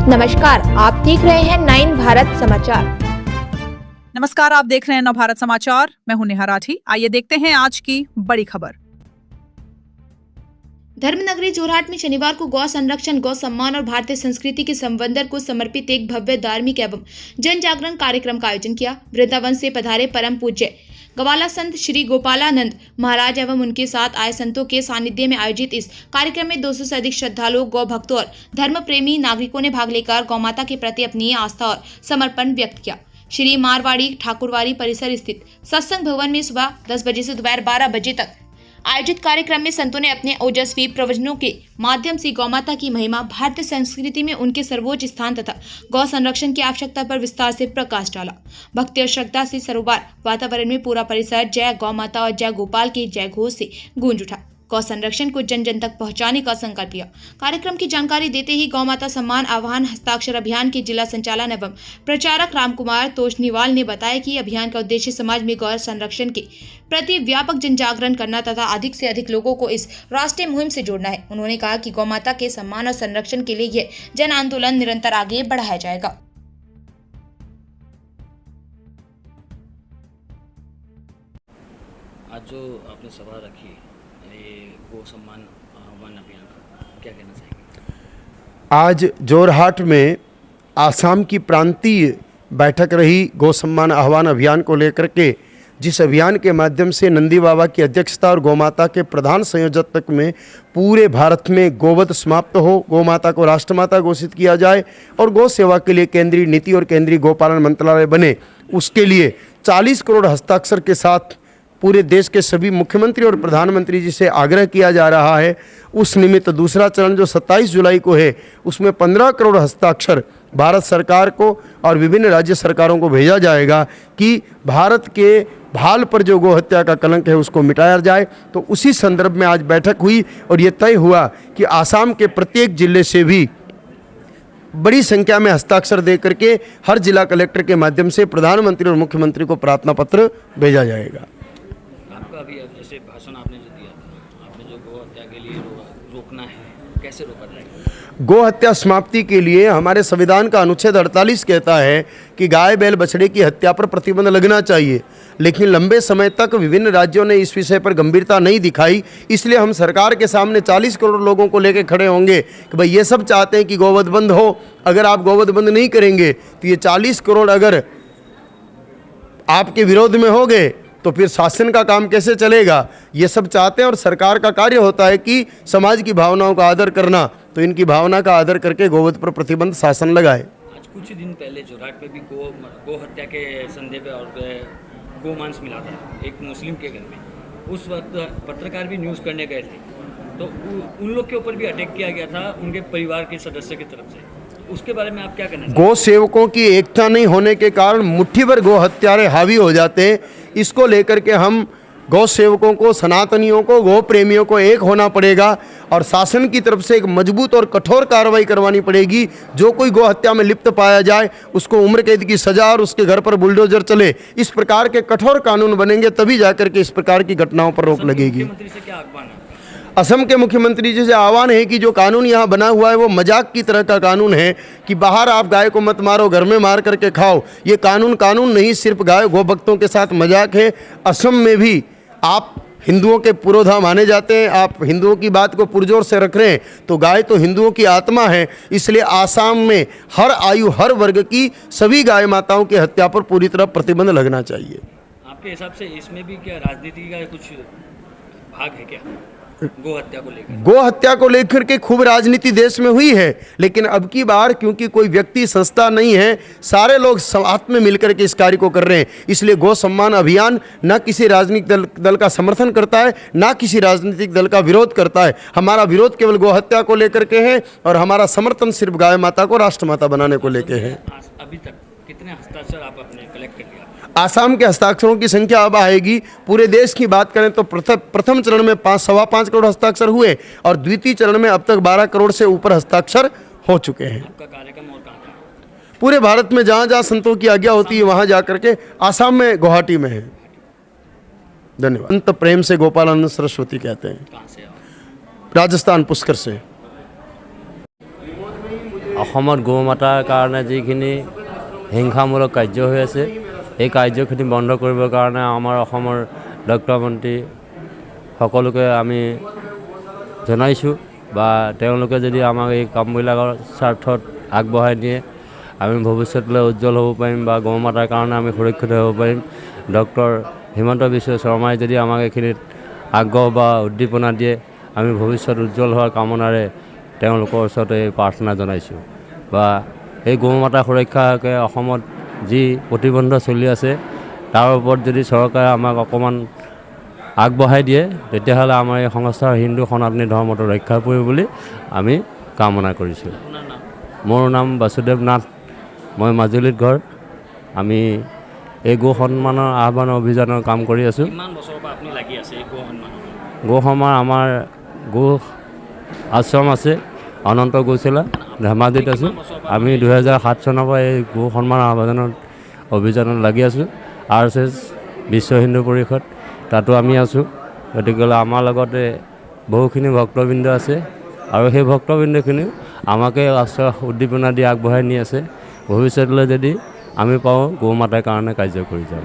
नमस्कार, आप देख रहे हैं 9 भारत समाचार। नमस्कार, आप देख रहे हैं नव भारत समाचार। मैं हूं नेहा राठी। आइए देखते हैं आज की बड़ी खबर। धर्मनगरी जोरहाट में शनिवार को गौ संरक्षण, गौ सम्मान और भारतीय संस्कृति के संवर्धन को समर्पित एक भव्य धार्मिक एवं जन जागरण कार्यक्रम का आयोजन किया। वृंदावन से पधारे परम पूज्य ग्वाला संत श्री गोपालानंद महाराज एवं उनके साथ आए संतों के सानिध्य में आयोजित इस कार्यक्रम में 200 से अधिक श्रद्धालुओं, गौ भक्तों और धर्म प्रेमी नागरिकों ने भाग लेकर गौ माता के प्रति अपनी आस्था और समर्पण व्यक्त किया। श्री मारवाड़ी ठाकुरवाड़ी परिसर स्थित सत्संग भवन में सुबह 10 बजे से दोपहर 12 बजे तक आयोजित कार्यक्रम में संतों ने अपने ओजस्वी प्रवचनों के माध्यम से गौमाता की महिमा, भारतीय संस्कृति में उनके सर्वोच्च स्थान तथा गौ संरक्षण की आवश्यकता पर विस्तार से प्रकाश डाला। भक्ति और श्रद्धा से सरोवर वातावरण में पूरा परिसर जय गौ माता और जय गोपाल के जय घोष से गूंज उठा। गौ संरक्षण को जन जन तक पहुंचाने का संकल्प लिया। कार्यक्रम की जानकारी देते ही गौ माता सम्मान आह्वान हस्ताक्षर अभियान के जिला संचालन एवं प्रचारक रामकुमार तोषनीवाल ने बताया कि अभियान का उद्देश्य समाज में गौ संरक्षण के प्रति व्यापक जन जागरण करना तथा अधिक से अधिक लोगों को इस राष्ट्रीय मुहिम से जोड़ना है। उन्होंने कहा कि गौ माता के सम्मान और संरक्षण के लिए यह जन आंदोलन निरंतर आगे बढ़ाया जाएगा। आज जो आपने सभा रखी, ये गौ सम्मान आह्वान अभियान का, क्या कहना चाहेंगे? आज जोरहाट में आसाम की प्रांतीय बैठक रही गौ सम्मान आह्वान अभियान को लेकर के, जिस अभियान के माध्यम से नंदी बाबा की अध्यक्षता और गौमाता के प्रधान संयोजक में पूरे भारत में गोवध समाप्त हो, गौमाता को राष्ट्रमाता घोषित किया जाए और गौ सेवा के लिए केंद्रीय नीति और केंद्रीय गौपालन मंत्रालय बने, उसके लिए 40 करोड़ हस्ताक्षर के साथ पूरे देश के सभी मुख्यमंत्री और प्रधानमंत्री जी से आग्रह किया जा रहा है। उस निमित्त दूसरा चरण जो 27 जुलाई को है, उसमें 15 करोड़ हस्ताक्षर भारत सरकार को और विभिन्न राज्य सरकारों को भेजा जाएगा कि भारत के भाल पर जो गोहत्या का कलंक है उसको मिटाया जाए। तो उसी संदर्भ में आज बैठक हुई और ये तय हुआ कि आसाम के प्रत्येक जिले से भी बड़ी संख्या में हस्ताक्षर दे करके हर जिला कलेक्टर के माध्यम से प्रधानमंत्री और मुख्यमंत्री को प्रार्थना पत्र भेजा जाएगा। आपका अभी जैसे भाषण आपने जो दिया था, आपने जो गौ हत्या के लिए रोकना है, कैसे रोका जाएगा? गौ हत्या समाप्ति के लिए हमारे संविधान का अनुच्छेद 48 कहता है कि गाय बैल बछड़े की हत्या पर प्रतिबंध लगना चाहिए, लेकिन लंबे समय तक विभिन्न राज्यों ने इस विषय पर गंभीरता नहीं दिखाई। इसलिए हम सरकार के सामने 40 करोड़ लोगों को लेकर खड़े होंगे कि भाई ये सब चाहते हैं कि गौवध बंद हो। अगर आप गौवध बंद नहीं करेंगे तो ये 40 करोड़ अगर आपके विरोध में हो गए तो फिर शासन का काम कैसे चलेगा। ये सब चाहते हैं और सरकार का कार्य होता है कि समाज की भावनाओं का आदर करना, तो इनकी भावना का आदर करके गोवध पर प्रतिबंध शासन लगाए। आज कुछ दिन पहले जोरहाट में भी गौ हत्या के संदेह पे और गोमांस मिला था एक मुस्लिम के घर में। उस वक्त पत्रकार भी न्यूज़ करने गए थे, तो उन लोग के ऊपर भी अटैक किया गया था उनके परिवार के सदस्य की तरफ से। उसके बारे में आप क्या कहना चाहते हैं? गौ सेवकों की एकता नहीं होने के कारण मुट्ठी भर गौ हत्यारे हावी हो जाते हैं। इसको लेकर के हम गौ सेवकों को, सनातनियों को, गौ प्रेमियों को एक होना पड़ेगा और शासन की तरफ से एक मजबूत और कठोर कार्रवाई करवानी पड़ेगी। जो कोई गौ हत्या में लिप्त पाया जाए उसको उम्र कैद की सजा और उसके घर पर बुलडोजर चले, इस प्रकार के कठोर कानून बनेंगे तभी जाकर के इस प्रकार की घटनाओं पर रोक लगेगी। मुख्यमंत्री से क्या आह्वान है? असम के मुख्यमंत्री जी से आह्वान है कि जो कानून यहाँ बना हुआ है वो मजाक की तरह का कानून है कि बाहर आप गाय को मत मारो, घर में मार करके खाओ। ये कानून नहीं, सिर्फ गाय गौ भक्तों के साथ मजाक है। असम में भी आप हिंदुओं के पुरोधा माने जाते हैं, आप हिंदुओं की बात को पुरजोर से रख रहे हैं, तो गाय तो हिंदुओं की आत्मा है। इसलिए आसाम में हर आयु हर वर्ग की सभी गाय माताओं की हत्या पर पूरी तरह प्रतिबंध लगना चाहिए। आपके हिसाब से इसमें भी क्या राजनीति का कुछ भाग है क्या? गौ हत्या को लेकर के खूब राजनीति देश में हुई है, लेकिन अब की बार क्योंकि कोई व्यक्ति संस्था नहीं है, सारे लोग साथ में मिलकर के इस कार्य को कर रहे हैं। इसलिए गौ सम्मान अभियान न किसी राजनीतिक दल का समर्थन करता है, ना किसी राजनीतिक दल का विरोध करता है। हमारा विरोध केवल गौ हत्या को लेकर के है और हमारा समर्थन सिर्फ गाय माता को राष्ट्रमाता बनाने को लेकर है। अभी तक कितने हस्ताक्षर आप अपने कलेक्ट कर लिया? आसाम के हस्ताक्षरों की संख्या अब आएगी। पूरे देश की बात करें तो प्रथम चरण में 5.25 करोड़ हस्ताक्षर हुए और द्वितीय चरण में अब तक 12 करोड़ से ऊपर हस्ताक्षर हो चुके हैं। आपका कार्यक्रम और कहाँ? पूरे भारत में जहाँ जहाँ संतों की आज्ञा होती है वहाँ जा करके, आसाम में गुवाहाटी में है। धन्यवाद। संत प्रेम से गोपालानंद सरस्वती कहते हैं। कहाँ से? राजस्थान पुष्कर से। অসমত গৌ মাতাৰ কাৰণে যিখিনি হিংসামূলক কাৰ্য হৈ আছে এই কাৰ্যখিনি বন্ধ কৰিবৰ কাৰণে আমাৰ অসমৰ ডক্টৰ মন্ত্ৰী সকলোকে আমি জনাইছোঁ বা তেওঁলোকে যদি আমাক এই কামবিলাকৰ স্বাৰ্থত আগবঢ়াই নিয়ে আমি ভৱিষ্যতলৈ উজ্জ্বল হ'ব পাৰিম বা গৌ মাতাৰ কাৰণে আমি সুৰক্ষিত হ'ব পাৰিম। ডক্টৰ হিমন্ত বিশ্ব শৰ্মাই যদি আমাক এইখিনিত আগ্ৰহ বা উদ্দীপনা দিয়ে আমি ভৱিষ্যত উজ্জ্বল হোৱাৰ কামনাৰে তেওঁলোকৰ ওচৰতে প্ৰাৰ্থনা জনাইছোঁ। বা এই গৌ মাতা সুৰক্ষাকে অসমত যি প্ৰতিবন্ধ চলি আছে তাৰ ওপৰত যদি চৰকাৰে আমাক অকণমান আগবঢ়াই দিয়ে তেতিয়াহ'লে আমাৰ এই সংস্থাৰ হিন্দু সনাতনী ধৰ্মটো ৰক্ষা পৰিব বুলি আমি কামনা কৰিছোঁ। মোৰ নাম বাসুদেৱ নাথ, মই মাজুলীত ঘৰ। আমি এই গো সন্মানৰ আহ্বান অভিযানৰ কাম কৰি আছোঁ। কিমান বছৰৰ পৰা আপুনি লাগি আছে এই গো সন্মান? গো সন্মান আমাৰ গো আশ্ৰম আছে অনন্ত গৌশালা ধেমাজিত আছোঁ। আমি 2007 চনৰ পৰা এই গো সন্মান অভিযানত লাগি আছোঁ। RSS বিশ্ব হিন্দু পৰিষদ তাতো আমি আছোঁ। গতিকেলৈ আমাৰ লগতে বহুখিনি ভক্তবৃন্দ আছে আৰু সেই ভক্তবৃন্দখিনিও আমাকে উদ্দীপনা দি আগবঢ়াই নি আছে। ভৱিষ্যতলৈ যদি আমি পাওঁ গৌ মাতাৰ কাৰণে কাৰ্য কৰি যাম।